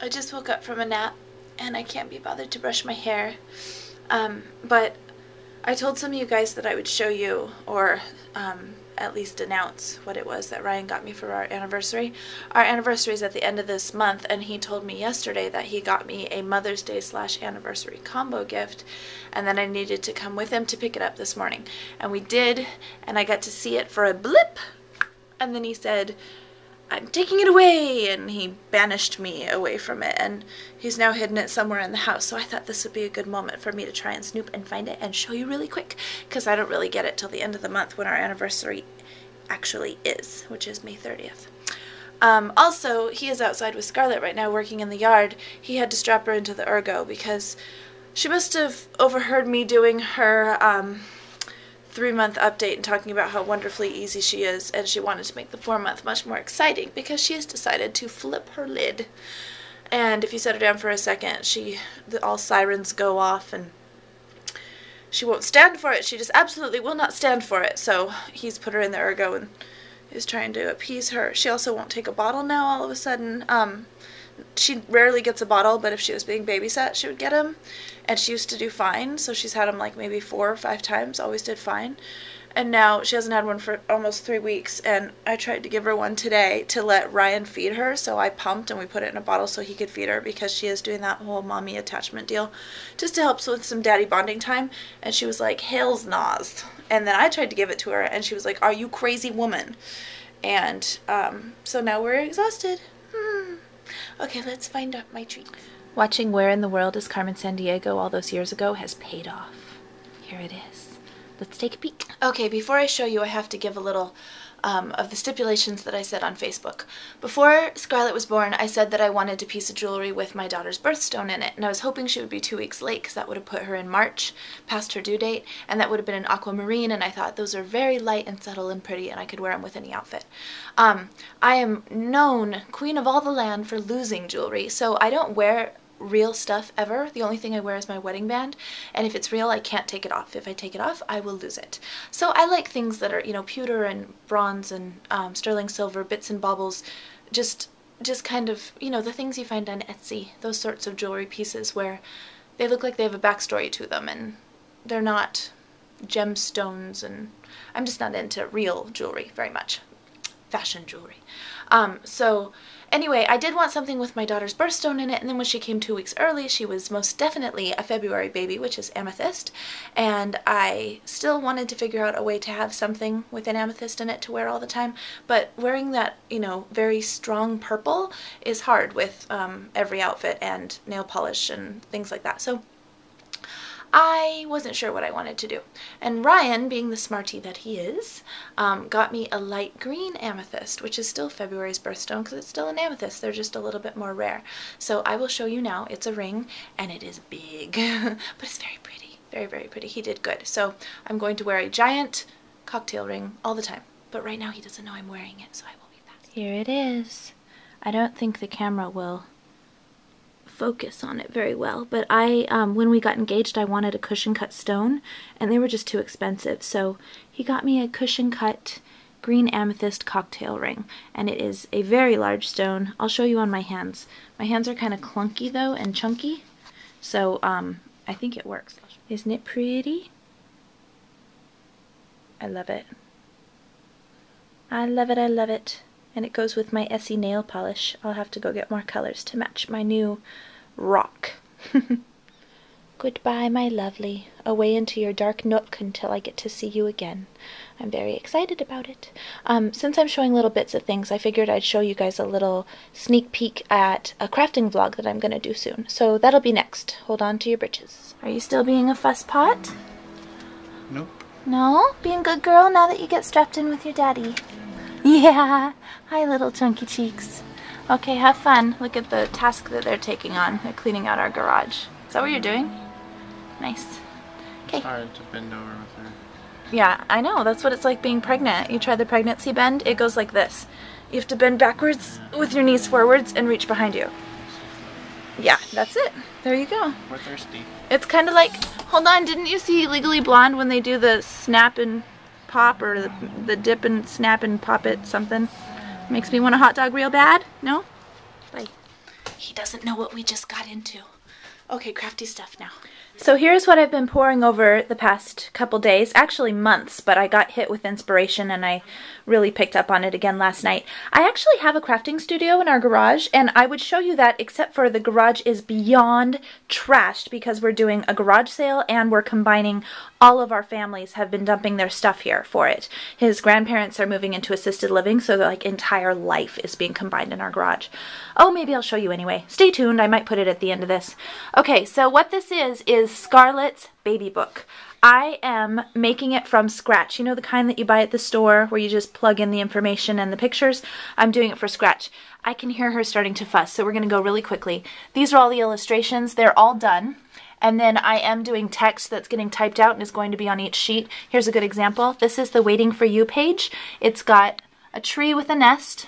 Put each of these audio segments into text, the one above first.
I just woke up from a nap and I can't be bothered to brush my hair. But I told some of you guys that I would show you, or at least announce what it was that Ryan got me for our anniversary. Our anniversary is at the end of this month, and he told me yesterday that he got me a Mother's Day / anniversary combo gift, and then I needed to come with him to pick it up this morning. And we did, and I got to see it for a blip, and then he said, "I'm taking it away," and he banished me away from it, and he's now hidden it somewhere in the house. So I thought this would be a good moment for me to try and snoop and find it and show you really quick, because I don't really get it till the end of the month when our anniversary actually is, which is May 30th. Also, he is outside with Scarlett right now working in the yard. He had to strap her into the ergo because she must have overheard me doing her 3-month update and talking about how wonderfully easy she is, and she wanted to make the 4-month much more exciting because she has decided to flip her lid. And if you set her down for a second, all sirens go off and she won't stand for it. She just absolutely will not stand for it. So he's put her in the ergo and is trying to appease her. She also won't take a bottle now all of a sudden. She rarely gets a bottle, but if she was being babysat, she would get him. And she used to do fine, so she's had him like maybe 4 or 5 times, always did fine. And now she hasn't had one for almost 3 weeks, and I tried to give her one today to let Ryan feed her, so I pumped and we put it in a bottle so he could feed her, because she is doing that whole mommy attachment deal just to help with some daddy bonding time. And she was like, "Hell's naws." And then I tried to give it to her, and she was like, "Are you crazy woman?" And so now we're exhausted. Okay, let's find out my treat. Watching Where in the World is Carmen Sandiego all those years ago has paid off. Here it is. Let's take a peek. Okay, before I show you, I have to give a little of the stipulations that I said on Facebook. Before Scarlett was born, I said that I wanted a piece of jewelry with my daughter's birthstone in it, and I was hoping she would be 2 weeks late, because that would have put her in March, past her due date, and that would have been an aquamarine, and I thought those are very light and subtle and pretty, and I could wear them with any outfit. I am known queen of all the land for losing jewelry, so I don't wear real stuff ever. The only thing I wear is my wedding band, and if it's real, I can't take it off. If I take it off, I will lose it. So I like things that are, you know, pewter and bronze and sterling silver, bits and baubles, just kind of, you know, the things you find on Etsy, those sorts of jewelry pieces where they look like they have a backstory to them and they're not gemstones, and I'm just not into real jewelry very much. Fashion jewelry. So anyway, I did want something with my daughter's birthstone in it, and then when she came 2 weeks early, she was most definitely a February baby, which is amethyst, and I still wanted to figure out a way to have something with an amethyst in it to wear all the time, but wearing that, you know, very strong purple is hard with every outfit and nail polish and things like that. So I wasn't sure what I wanted to do. And Ryan, being the smarty that he is, got me a light green amethyst, which is still February's birthstone because it's still an amethyst. They're just a little bit more rare. So I will show you now. It's a ring, and it is big, but it's very pretty. Very, very pretty. He did good. So I'm going to wear a giant cocktail ring all the time. But right now he doesn't know I'm wearing it, so I will be fast. Here it is. I don't think the camera will focus on it very well, but when we got engaged, I wanted a cushion cut stone, and they were just too expensive, so he got me a cushion cut green amethyst cocktail ring, and it is a very large stone. I'll show you on my hands. My hands are kind of clunky though and chunky, so I think it works. Isn't it pretty? I love it. I love it, I love it. And it goes with my Essie nail polish. I'll have to go get more colors to match my new rock. Goodbye, my lovely. Away into your dark nook until I get to see you again. I'm very excited about it. Since I'm showing little bits of things, I figured I'd show you guys a little sneak peek at a crafting vlog that I'm going to do soon. So that'll be next. Hold on to your britches. Are you still being a fuss pot? Nope. No? Being a good girl now that you get strapped in with your daddy? Yeah. Hi, little chunky cheeks. Okay, have fun. Look at the task that they're taking on. They're cleaning out our garage. Is that what you're doing? Nice. Okay. It's hard to bend over with her. Yeah, I know. That's what it's like being pregnant. You try the pregnancy bend, it goes like this. You have to bend backwards with your knees forwards and reach behind you. Yeah, that's it. There you go. We're thirsty. It's kind of like, hold on, didn't you see Legally Blonde when they do the snap and pop, or the dip and snap and pop it something? Makes me want a hot dog real bad? No? Bye. He doesn't know what we just got into. Okay, crafty stuff now. So here's what I've been pouring over the past couple days, actually months, but I got hit with inspiration and I really picked up on it again last night. I actually have a crafting studio in our garage, and I would show you that, except for the garage is beyond trashed because we're doing a garage sale and we're combining all of our families have been dumping their stuff here for it. His grandparents are moving into assisted living, so their entire life is being combined in our garage. Oh, maybe I'll show you anyway. Stay tuned, I might put it at the end of this. Okay, so what this is Scarlett's baby book. I am making it from scratch. You know, the kind that you buy at the store where you just plug in the information and the pictures? I'm doing it for scratch. I can hear her starting to fuss, so we're going to go really quickly. These are all the illustrations. They're all done. And then I am doing text that's getting typed out and is going to be on each sheet. Here's a good example. This is the Waiting for You page. It's got a tree with a nest.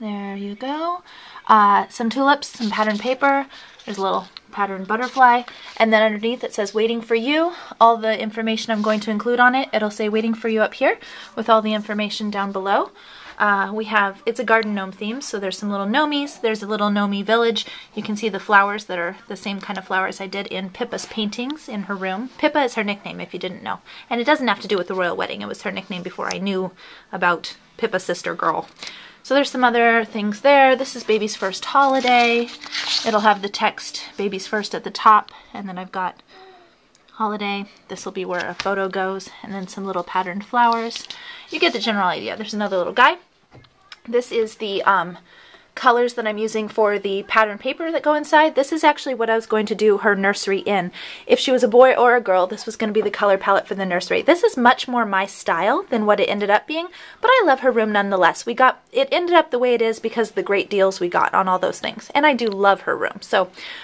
There you go. Some tulips, some patterned paper. There's a little patterned butterfly. And then underneath it says Waiting for You. All the information I'm going to include on it. It'll say Waiting for You up here with all the information down below. It's a garden gnome theme, so there's some little gnomies. There's a little gnomey village. You can see the flowers that are the same kind of flowers I did in Pippa's paintings in her room. Pippa is her nickname, if you didn't know. And it doesn't have to do with the royal wedding. It was her nickname before I knew about Pippa's sister girl. So there's some other things there. This is Baby's First Holiday. It'll have the text Baby's First at the top, and then I've got holiday. This will be where a photo goes, and then some little patterned flowers. You get the general idea. There's another little guy. This is the colors that I'm using for the pattern paper that go inside. This is actually what I was going to do her nursery in. If she was a boy or a girl, this was going to be the color palette for the nursery. This is much more my style than what it ended up being, but I love her room nonetheless. It ended up the way it is because of the great deals we got on all those things, and I do love her room.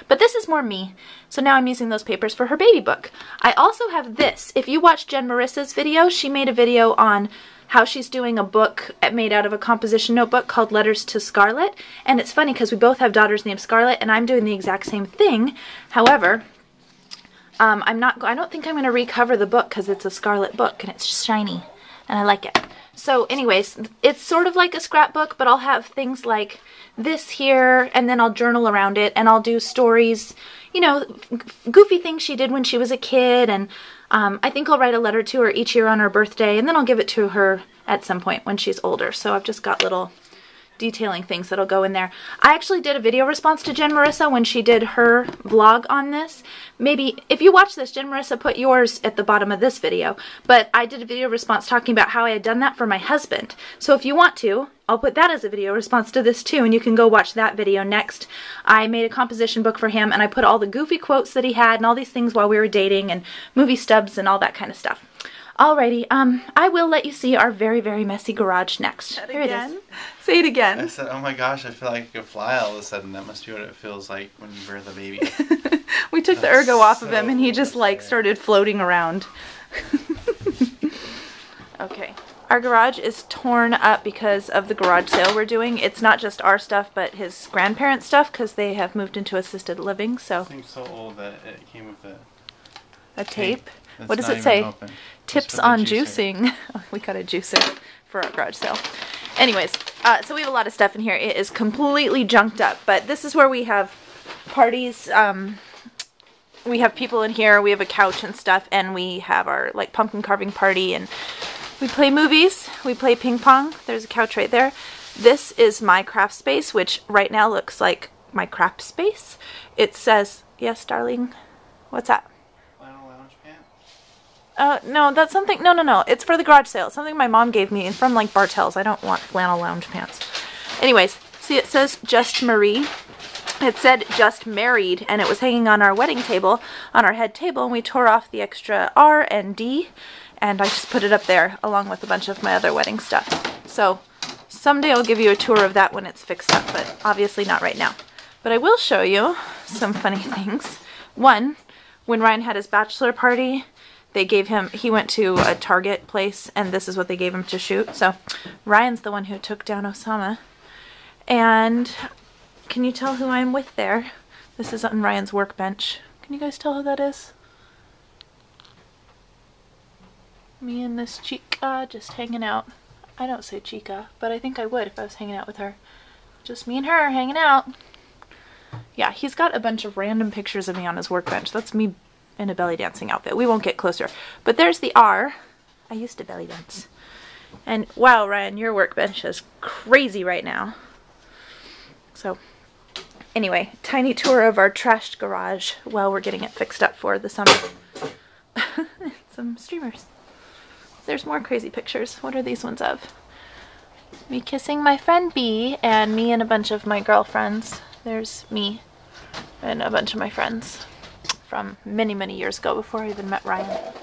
But this is more me. So now I'm using those papers for her baby book. I also have this. If you watched Jen Marissa's video, she made a video on how she's doing a book made out of a composition notebook called Letters to Scarlett. And it's funny because we both have daughters named Scarlett, and I'm doing the exact same thing. However, I don't think I'm going to recover the book because it's a Scarlett book and it's shiny and I like it. So anyways, it's sort of like a scrapbook, but I'll have things like this here, and then I'll journal around it, and I'll do stories, you know, goofy things she did when she was a kid, and I think I'll write a letter to her each year on her birthday, and then I'll give it to her at some point when she's older. So I've just got little detailing things that'll go in there. I actually did a video response to Jen Marissa when she did her vlog on this. Maybe, if you watch this, Jen Marissa, put yours at the bottom of this video. But I did a video response talking about how I had done that for my husband. So if you want to, I'll put that as a video response to this too, and you can go watch that video next. I made a composition book for him, and I put all the goofy quotes that he had and all these things while we were dating, and movie stubs and all that kind of stuff. Alrighty, I will let you see our very, very messy garage next. Here it is. Say it again. I said, oh my gosh, I feel like a fly all of a sudden. That must be what it feels like when you birth a baby. We took the ergo off of him and he just like started floating around. Okay. Our garage is torn up because of the garage sale we're doing. It's not just our stuff, but his grandparents' stuff, because they have moved into assisted living. So I think so old that it came with a tape. What does it say? Tips on juicing. We got a juicer for our garage sale. Anyways, so we have a lot of stuff in here. It is completely junked up, but this is where we have parties. We have people in here. We have a couch and stuff, and we have our like pumpkin carving party, and we play movies. We play ping pong. There's a couch right there. This is my craft space, which right now looks like my craft space. It says, yes, darling. What's that? No, that's something, no, it's for the garage sale. It's something my mom gave me from like Bartell's. I don't want flannel lounge pants. Anyways, see, it says Just Marie. It said Just Married, and it was hanging on our wedding table, on our head table, and we tore off the extra R and D, and I just put it up there along with a bunch of my other wedding stuff. So someday I'll give you a tour of that when it's fixed up, but obviously not right now. But I will show you some funny things. One, when Ryan had his bachelor party, they gave him, he went to a Target place, and this is what they gave him to shoot. So Ryan's the one who took down Osama. And can you tell who I'm with there? This is on Ryan's workbench. Can you guys tell who that is? Me and this chica just hanging out. I don't say chica, but I think I would if I was hanging out with her. Just me and her hanging out. Yeah, he's got a bunch of random pictures of me on his workbench. That's me in a belly dancing outfit. We won't get closer. But there's the R. I used to belly dance. And wow, Ryan, your workbench is crazy right now. So anyway, tiny tour of our trashed garage while we're getting it fixed up for the summer. Some streamers. There's more crazy pictures. What are these ones of? Me kissing my friend B, and me and a bunch of my girlfriends. There's me and a bunch of my friends from many, many years ago before I even met Ryan.